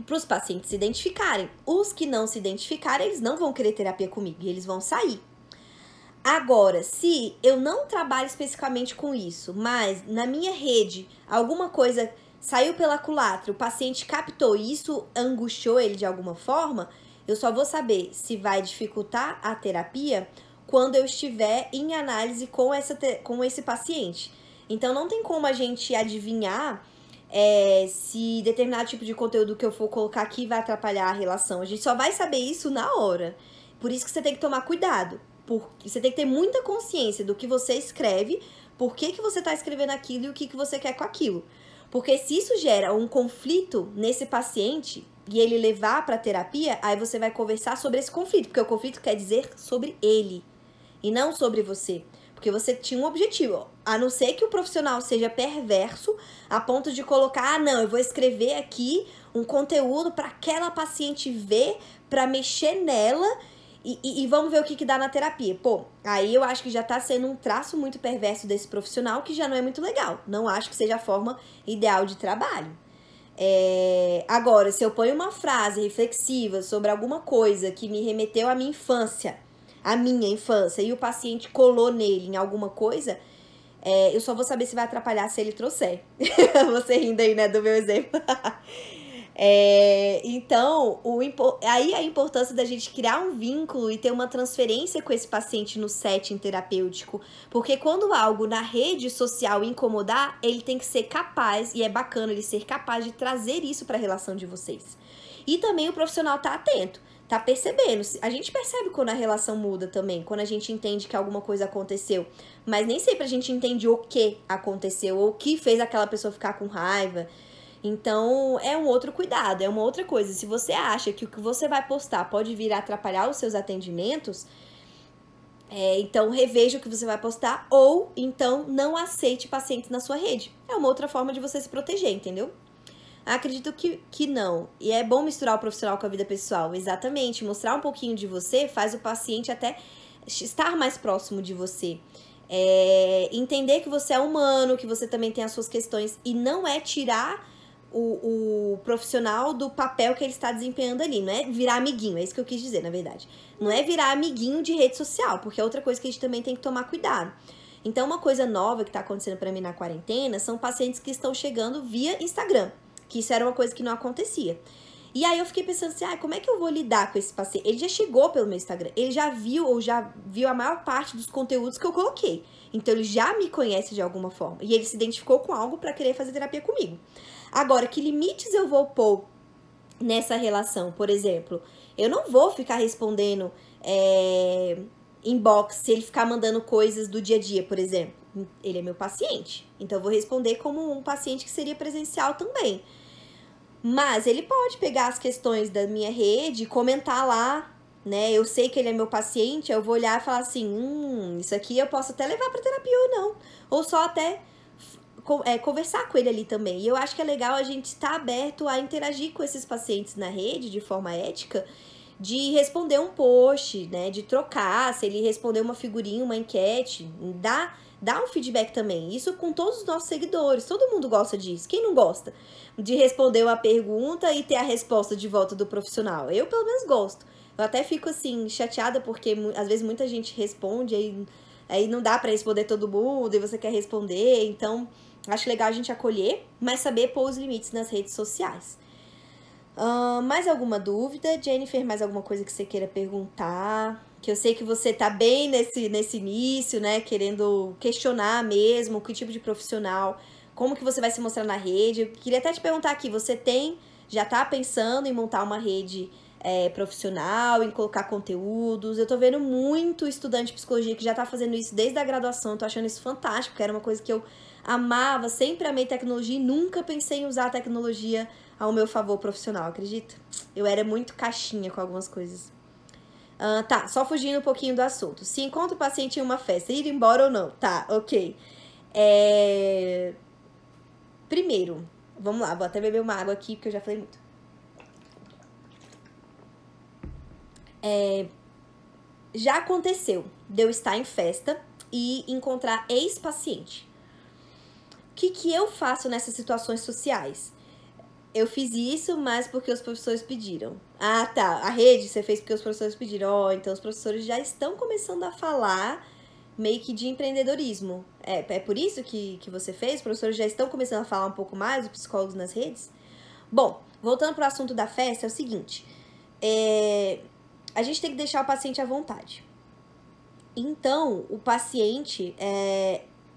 para os pacientes se identificarem. Os que não se identificarem, eles não vão querer terapia comigo e eles vão sair. Agora, se eu não trabalho especificamente com isso, mas na minha rede alguma coisa saiu pela culatra, o paciente captou e isso angustiou ele de alguma forma, eu só vou saber se vai dificultar a terapia quando eu estiver em análise com esse paciente. Então, não tem como a gente adivinhar se determinado tipo de conteúdo que eu for colocar aqui vai atrapalhar a relação. A gente só vai saber isso na hora. Por isso que você tem que tomar cuidado. Porque você tem que ter muita consciência do que você escreve, por que você está escrevendo aquilo e o que você quer com aquilo. Porque se isso gera um conflito nesse paciente e ele levar para terapia, aí você vai conversar sobre esse conflito, porque o conflito quer dizer sobre ele e não sobre você. Porque você tinha um objetivo, a não ser que o profissional seja perverso a ponto de colocar, não, eu vou escrever aqui um conteúdo para aquela paciente ver, para mexer nela e vamos ver o que dá na terapia. Pô, aí eu acho que já tá sendo um traço muito perverso desse profissional que já não é muito legal. Não acho que seja a forma ideal de trabalho. Agora, se eu ponho uma frase reflexiva sobre alguma coisa que me remeteu à minha infância, e o paciente colou nele em alguma coisa, eu só vou saber se vai atrapalhar se ele trouxer. Você rindo aí, né, do meu exemplo. Então, aí a importância da gente criar um vínculo e ter uma transferência com esse paciente no setting terapêutico, porque quando algo na rede social incomodar, ele tem que ser capaz, e é bacana ele ser capaz de trazer isso para a relação de vocês. E também o profissional tá atento, tá percebendo. A gente percebe quando a relação muda também, quando a gente entende que alguma coisa aconteceu, mas nem sempre a gente entende o que aconteceu, ou o que fez aquela pessoa ficar com raiva. Então, é um outro cuidado, é uma outra coisa. Se você acha que o que você vai postar pode vir a atrapalhar os seus atendimentos, então reveja o que você vai postar ou então não aceite pacientes na sua rede. É uma outra forma de você se proteger, entendeu? Acredito que não. E é bom misturar o profissional com a vida pessoal. Exatamente. Mostrar um pouquinho de você faz o paciente até estar mais próximo de você. Entender que você é humano, que você também tem as suas questões. E não é tirar o profissional do papel que ele está desempenhando ali. Não é virar amiguinho. É isso que eu quis dizer, na verdade. Não é virar amiguinho de rede social, porque é outra coisa que a gente também tem que tomar cuidado. Então, uma coisa nova que está acontecendo para mim na quarentena são pacientes que estão chegando via Instagram. Que isso era uma coisa que não acontecia. E aí eu fiquei pensando assim, como é que eu vou lidar com esse paciente? Ele já chegou pelo meu Instagram, ele já viu a maior parte dos conteúdos que eu coloquei. Então ele já me conhece de alguma forma. E ele se identificou com algo para querer fazer terapia comigo. Agora, que limites eu vou pôr nessa relação? Por exemplo, eu não vou ficar respondendo inbox se ele ficar mandando coisas do dia a dia, por exemplo. Ele é meu paciente, então eu vou responder como um paciente que seria presencial também. Mas ele pode pegar as questões da minha rede e comentar lá, né? Eu sei que ele é meu paciente, eu vou olhar e falar assim, isso aqui eu posso até levar para terapia ou não. Ou só até conversar com ele ali também. E eu acho que é legal a gente estar aberto a interagir com esses pacientes na rede de forma ética, de responder um post, né? De trocar, se ele responder uma figurinha, uma enquete, dá um feedback também. Isso com todos os nossos seguidores. Todo mundo gosta disso. Quem não gosta de responder uma pergunta e ter a resposta de volta do profissional? Eu, pelo menos, gosto. Eu até fico, assim, chateada porque, às vezes, muita gente responde aí não dá pra responder todo mundo e você quer responder. Então, acho legal a gente acolher, mas saber pôr os limites nas redes sociais. Mais alguma dúvida? Jennifer, mais alguma coisa que você queira perguntar? Que eu sei que você tá bem nesse início, né? Querendo questionar mesmo que tipo de profissional, como que você vai se mostrar na rede. Eu queria até te perguntar aqui, você já tá pensando em montar uma rede profissional, em colocar conteúdos? Eu tô vendo muito estudante de psicologia que já tá fazendo isso desde a graduação, eu tô achando isso fantástico, porque era uma coisa que eu amava, sempre amei tecnologia e nunca pensei em usar a tecnologia ao meu favor profissional, acredita? Eu era muito caixinha com algumas coisas. Tá, só fugindo um pouquinho do assunto. Se encontra o paciente em uma festa, ir embora ou não? Tá, ok. Primeiro, vamos lá, vou até beber uma água aqui, porque eu já falei muito. Já aconteceu de eu estar em festa e encontrar ex-paciente. O que eu faço nessas situações sociais? Eu fiz isso, mas porque os professores pediram. Ah, tá. A rede você fez porque os professores pediram. Então os professores já estão começando a falar meio que de empreendedorismo. É por isso que você fez? Os professores já estão começando a falar um pouco mais, os psicólogos nas redes? Bom, voltando para o assunto da festa, é o seguinte. A gente tem que deixar o paciente à vontade. Então, o paciente...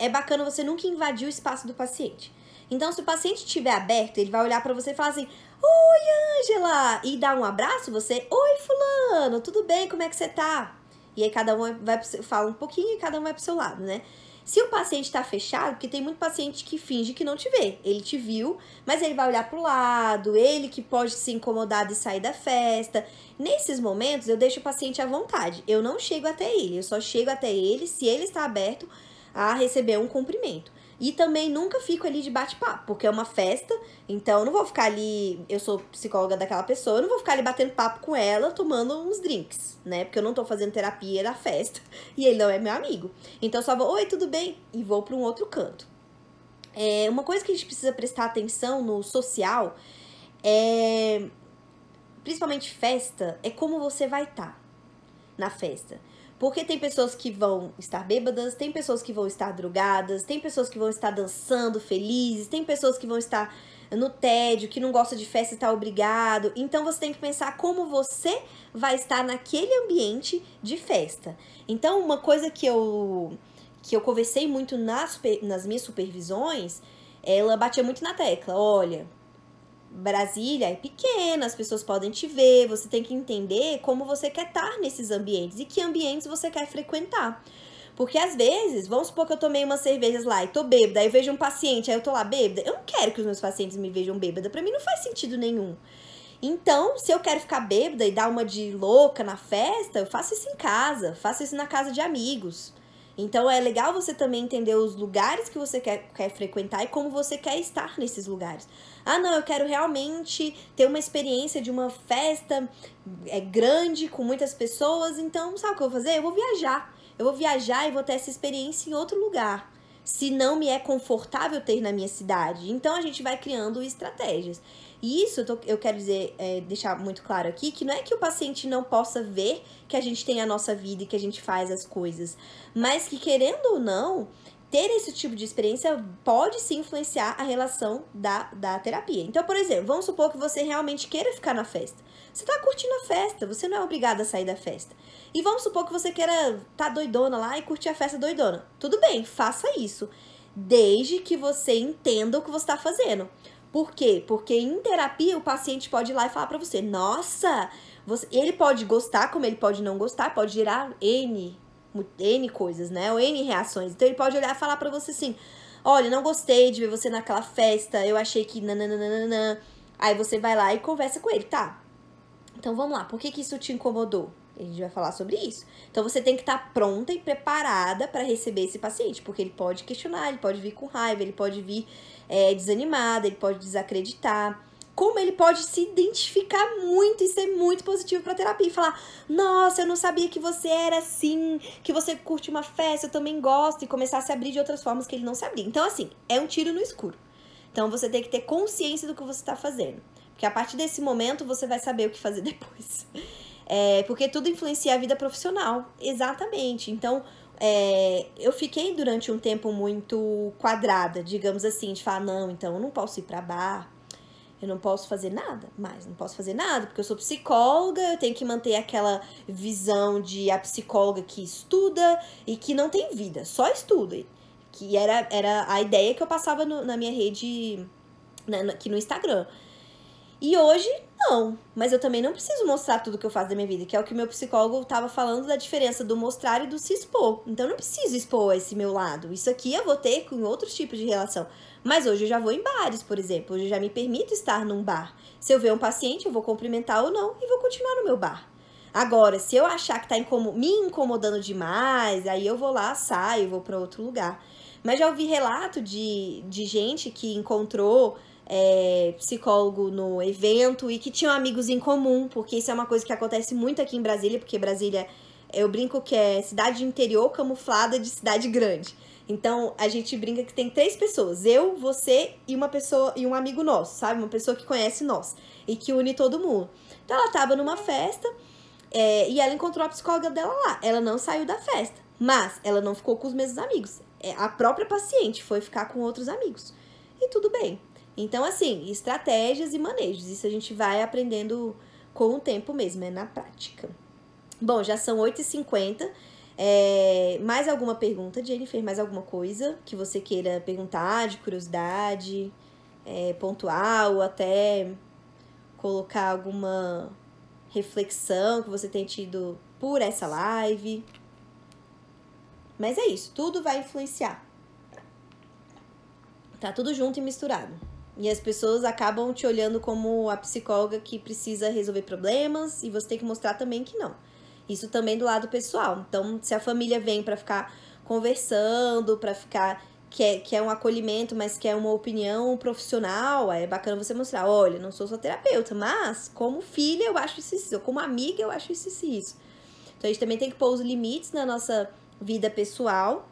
É bacana você nunca invadir o espaço do paciente. Então, se o paciente estiver aberto, ele vai olhar pra você e falar assim, oi, Ângela, e dar um abraço, você, oi, fulano, tudo bem, como é que você tá? E aí cada um fala um pouquinho e cada um vai pro seu lado, né? Se o paciente tá fechado, porque tem muito paciente que finge que não te vê, ele te viu, mas ele vai olhar pro lado, ele que pode se incomodar de sair da festa. Nesses momentos, eu deixo o paciente à vontade, eu não chego até ele, eu só chego até ele se ele está aberto a receber um cumprimento. E também nunca fico ali de bate-papo, porque é uma festa, então eu não vou ficar ali, eu sou psicóloga daquela pessoa, eu não vou ficar ali batendo papo com ela, tomando uns drinks, né? Porque eu não tô fazendo terapia da festa e ele não é meu amigo. Então eu só vou, oi, tudo bem? E vou para um outro canto. Uma coisa que a gente precisa prestar atenção no social, principalmente festa, é como você vai estar na festa. Porque tem pessoas que vão estar bêbadas, tem pessoas que vão estar drogadas, tem pessoas que vão estar dançando felizes, tem pessoas que vão estar no tédio, que não gosta de festa e está obrigado. Então você tem que pensar como você vai estar naquele ambiente de festa. Então uma coisa que eu conversei muito nas minhas supervisões, ela batia muito na tecla, olha... Brasília é pequena, as pessoas podem te ver, você tem que entender como você quer estar nesses ambientes e que ambientes você quer frequentar. Porque às vezes, vamos supor que eu tomei umas cervejas lá e tô bêbada, aí eu vejo um paciente, aí eu tô lá bêbada, eu não quero que os meus pacientes me vejam bêbada, pra mim não faz sentido nenhum. Então, se eu quero ficar bêbada e dar uma de louca na festa, eu faço isso em casa, faço isso na casa de amigos. Então é legal você também entender os lugares que você quer frequentar e como você quer estar nesses lugares. Ah, não, eu quero realmente ter uma experiência de uma festa grande, com muitas pessoas, então sabe o que eu vou fazer? Eu vou viajar. Eu vou viajar e vou ter essa experiência em outro lugar, se não me é confortável ter na minha cidade. Então a gente vai criando estratégias. E isso eu quero dizer, deixar muito claro aqui, que não é que o paciente não possa ver que a gente tem a nossa vida e que a gente faz as coisas, mas que, querendo ou não, ter esse tipo de experiência pode sim influenciar a relação da terapia. Então, por exemplo, vamos supor que você realmente queira ficar na festa. Você tá curtindo a festa, você não é obrigada a sair da festa. E vamos supor que você queira tá doidona lá e curtir a festa doidona. Tudo bem, faça isso, desde que você entenda o que você tá fazendo. Por quê? Porque em terapia o paciente pode ir lá e falar pra você, nossa, ele pode gostar, como ele pode não gostar, pode gerar N coisas, né? Ou N reações. Então ele pode olhar e falar pra você assim, olha, não gostei de ver você naquela festa, eu achei que nananana. Aí você vai lá e conversa com ele, tá? Então vamos lá, por que isso te incomodou? A gente vai falar sobre isso. Então você tem que estar pronta e preparada para receber esse paciente, porque ele pode questionar, ele pode vir com raiva, ele pode vir desanimado, ele pode desacreditar. Como ele pode se identificar muito e ser muito positivo para terapia e falar: nossa, eu não sabia que você era assim, que você curte uma festa, eu também gosto, e começar a se abrir de outras formas que ele não se abria. Então, assim, é um tiro no escuro. Então você tem que ter consciência do que você está fazendo, porque a partir desse momento você vai saber o que fazer depois. Porque tudo influencia a vida profissional, exatamente. Então, eu fiquei durante um tempo muito quadrada, digamos assim, de falar, não, então eu não posso ir pra bar, eu não posso fazer nada mais, não posso fazer nada, porque eu sou psicóloga, eu tenho que manter aquela visão de a psicóloga que estuda e que não tem vida, só estuda. Que era a ideia que eu passava na minha rede, aqui no Instagram. E hoje, não. Mas eu também não preciso mostrar tudo que eu faço da minha vida, que é o que meu psicólogo estava falando da diferença do mostrar e do se expor. Então, eu não preciso expor esse meu lado. Isso aqui eu vou ter com outros tipos de relação. Mas hoje eu já vou em bares, por exemplo. Hoje eu já me permito estar num bar. Se eu ver um paciente, eu vou cumprimentar ou não e vou continuar no meu bar. Agora, se eu achar que tá me incomodando demais, aí eu vou lá, saio, vou para outro lugar. Mas já ouvi relato de gente que encontrou psicólogo no evento e que tinham amigos em comum, porque isso é uma coisa que acontece muito aqui em Brasília, porque Brasília, eu brinco que é cidade de interior camuflada de cidade grande. Então, a gente brinca que tem 3 pessoas, eu, você e uma pessoa, e um amigo nosso, sabe? Uma pessoa que conhece nós e que une todo mundo. Então, ela tava numa festa e ela encontrou a psicóloga dela lá. Ela não saiu da festa, mas ela não ficou com os mesmos amigos. A própria paciente foi ficar com outros amigos. E tudo bem. Então, assim, estratégias e manejos. Isso a gente vai aprendendo com o tempo mesmo, na prática. Bom, já são 8h50. Mais alguma pergunta, Jennifer? Mais alguma coisa que você queira perguntar, de curiosidade, pontual, ou até colocar alguma reflexão que você tem tido por essa live? Mas é isso, tudo vai influenciar. Tá tudo junto e misturado. E as pessoas acabam te olhando como a psicóloga que precisa resolver problemas e você tem que mostrar também que não. Isso também do lado pessoal. Então, se a família vem pra ficar conversando, pra ficar... quer um acolhimento, mas quer uma opinião profissional, é bacana você mostrar, olha, não sou sua terapeuta, mas como filha eu acho isso e isso, como amiga eu acho isso e isso. Então, a gente também tem que pôr os limites na nossa vida pessoal,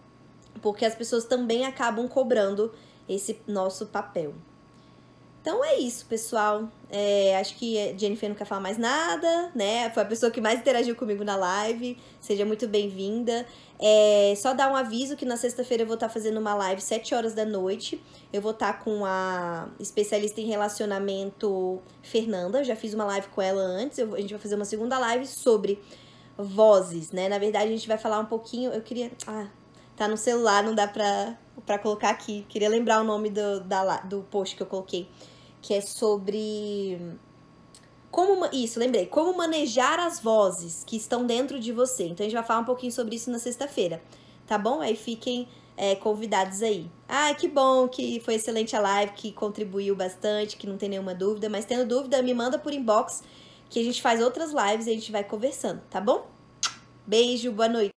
porque as pessoas também acabam cobrando esse nosso papel. Então é isso, pessoal. Acho que a Jennifer não quer falar mais nada, né? Foi a pessoa que mais interagiu comigo na live. Seja muito bem-vinda. Só dar um aviso que na sexta-feira eu vou estar fazendo uma live 7 horas da noite. Eu vou estar com a especialista em relacionamento, Fernanda. Eu já fiz uma live com ela antes. A gente vai fazer uma segunda live sobre vozes, né? Na verdade, a gente vai falar um pouquinho... Eu queria... tá no celular, não dá pra colocar aqui. Queria lembrar o nome do post que eu coloquei. Que é sobre... lembrei. Como manejar as vozes que estão dentro de você. Então, a gente vai falar um pouquinho sobre isso na sexta-feira. Tá bom? Aí fiquem convidados aí. Que bom que foi excelente a live, que contribuiu bastante, que não tem nenhuma dúvida. Mas tendo dúvida, me manda por inbox, que a gente faz outras lives e a gente vai conversando, tá bom? Beijo, boa noite.